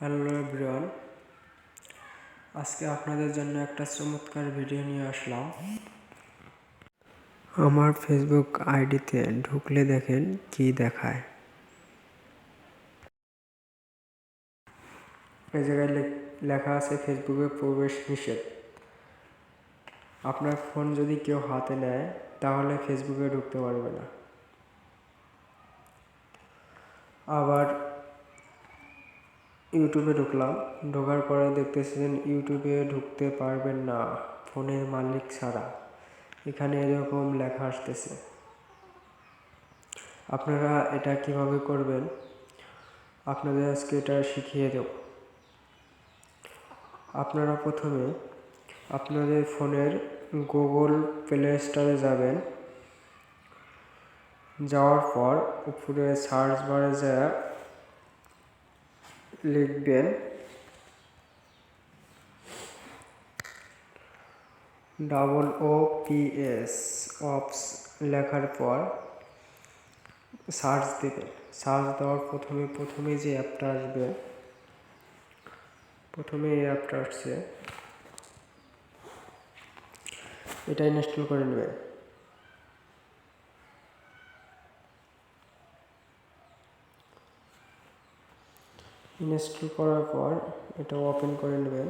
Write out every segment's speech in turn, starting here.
Hello everyone, আজকে আপনাদের জন্য একটা চমৎকার ভিডিও নিয়ে আসলাম। আমার ফেসবুক আইডিতে ঢুকলে দেখেন কি দেখায়। এই জায়গায় লেখা আছে ফেসবুকে প্রবেশ নিষেধ। আপনার ফোন যদি কেউ হাতে নেয় তাহলে ফেসবুকে ঢুকতে পারবে না। আবার ইউটিউবে ঢুকলাম, ঢোকার পরে দেখতেছেন ইউটিউবে ঢুকতে পারবেন না ফোনের মালিক ছাড়া। এখানে এরকম লেখা আসতেছে। আপনারা এটা কিভাবে করবেন আপনাদের আজকে এটা শিখিয়ে দেব। আপনারা প্রথমে আপনাদের ফোনের গুগল প্লে স্টোরে যাবেন। যাওয়ার পর উপরে সার্চ বারে যা লিখবেন OOPS অপস, লেখার পর সার্চ দেবেন। সার্চ দেওয়ার প্রথমে যে অ্যাপটা আসবে, প্রথমে এই অ্যাপটা আসছে, এটা ইনস্টল করে নেবেন। ইনস্টল করার পর এটা ওপেন করে নেবেন।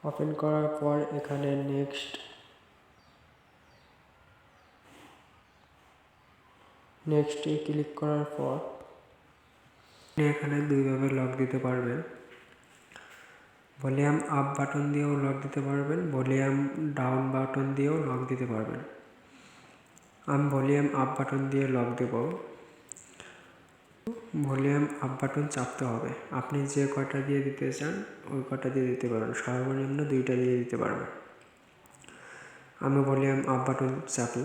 ওপেন করার পর এখানে নেক্সটে ক্লিক করার পর এখানে দুইভাবে লক দিতে পারবেন। ভলিউম আপ বাটন দিয়েও লক দিতে পারবেন, ভলিউম ডাউন বাটন দিয়েও লক দিতে পারবেন। আমি ভলিউম আপ বাটন দিয়ে লক দেব। ভলিউম আপ বাটন চাপতে হবে। আপনি যে কয়টা দিয়ে দিতে চান ওই কয়টা দিয়ে দিতে পারবেন, সর্বনিম্ন 2টা দিয়ে দিতে পারবেন। আমি ভলিউম আপ বাটন চাপি,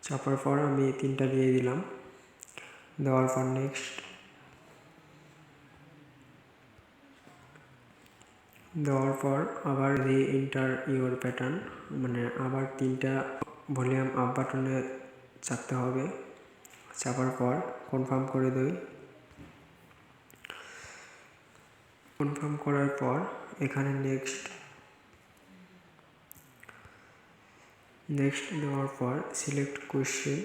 চাপার পর আমি 3টা দিয়ে দিলাম। দেওয়ার পর নেক্সট, দেওয়ার পর আবার রি এন্টার ইউর প্যাটার্ন, মানে আবার 3টা ভলিউম আপ বাটনে চাপতে হবে। চাপার পর কনফার্ম করে দিই। কনফার্ম করার পর এখানে নেক্সট দেওয়ার পর সিলেক্ট কোয়েশ্চেন,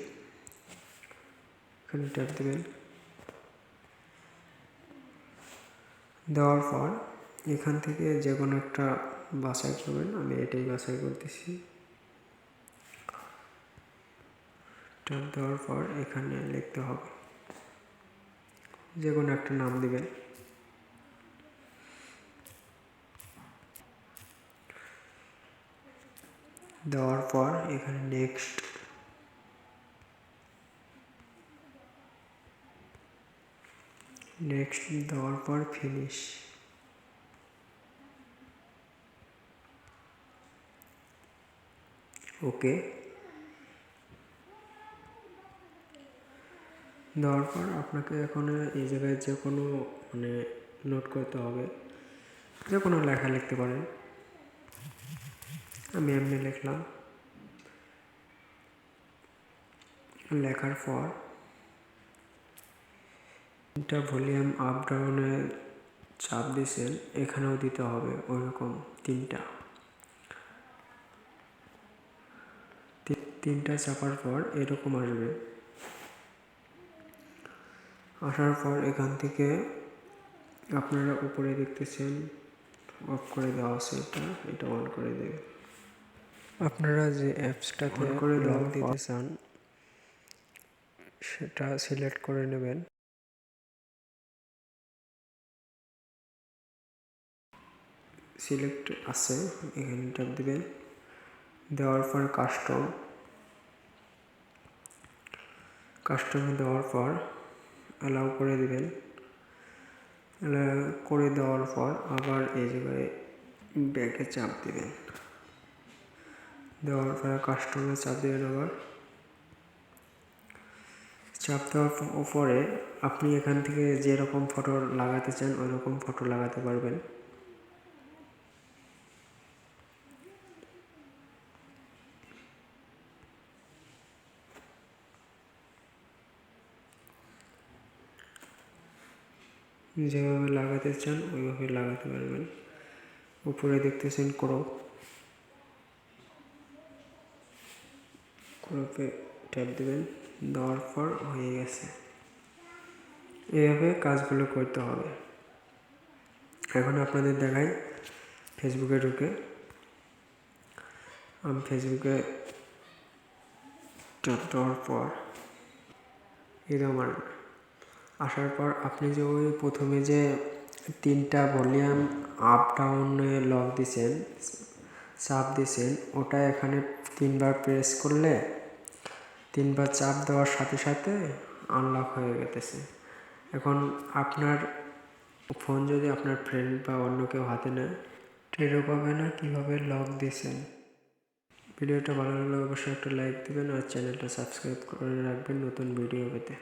এখানে ট্যাপ দেবেন। দেওয়ার পর এখান থেকে যে কোনো একটা বাছাই করবেন। আমি এটাই বাছাই করতেছি। ট্যাপ দেওয়ার পর এখানে লিখতে হবে, যে কোনো একটা নাম দিবেন। দেওয়ার পর এখানে নেক্সট, দেওয়ার পর ফিনিশ। ওকে দেওয়ার পর আপনাকে এখন এই জায়গায় যে কোনো নোট করতে হবে, যে কোনো লেখা লিখতে পারেন। আমি এমনি লিখলাম। লেখার পর এটা ভলিউম আপ ডাউনে চাপ দিয়েছেন, এখানেও দিতে হবে ওইরকম 3টা চাপার পর এরকম আসবে। আসার পর এখান থেকে আপনারা উপরে দেখতেছেন অফ করে দেওয়া আছে, এটা অন করে দেবে। আপনারা যে অ্যাপসটাতে লক দিতে চান সেটা সিলেক্ট করে নেবেন। সিলেক্ট আছে, এখানে ট্যাপ দিবেন। দেওয়ার পর কাস্টমে দেওয়ার পর অ্যালাউ করে দিবেন। করে দেওয়ার পর আবার এই জায়গায় ব্যাকে চাপ দিবেন। দেওয়ার পরে কাস্টমে চাপ দেবেন। আবার চাপ দেওয়ার পরে আপনি এখান থেকে যেরকম ফটো লাগাতে চান ওই রকম ফটো লাগাতে পারবেন। যেভাবে লাগাতে চান ওইভাবে লাগাতে পারবেন। উপরে দেখতেছেন ক্রপে ট্যাপ দেবেন, দেওয়ার পর হয়ে গেছে। এইভাবে কাজগুলো করতে হবে। এখন আপনাদের দেখাই ফেসবুকে ঢুকে। আমি ফেসবুকে ট্যাপ দেওয়ার পর এরকম আসার পর আপনি যে ওই প্রথমে যে 3টা ভলিউম আপ ডাউনে লক দিছেন, চাপ দিছেন, ওটা এখানে 3বার প্রেস করলে 3বার চাপ দেওয়ার সাথে সাথে আনলক হয়ে গেছে। এখন আপনার ফোন যদি আপনার ফ্রেন্ড বা অন্য কেউ হাতে নেয়, টেরও পাবে না কীভাবে লক দিয়েছেন। ভিডিওটা ভালো লাগলে অবশ্যই একটা লাইক দেবেন আর চ্যানেলটা সাবস্ক্রাইব করে রাখবেন নতুন ভিডিও পেতে।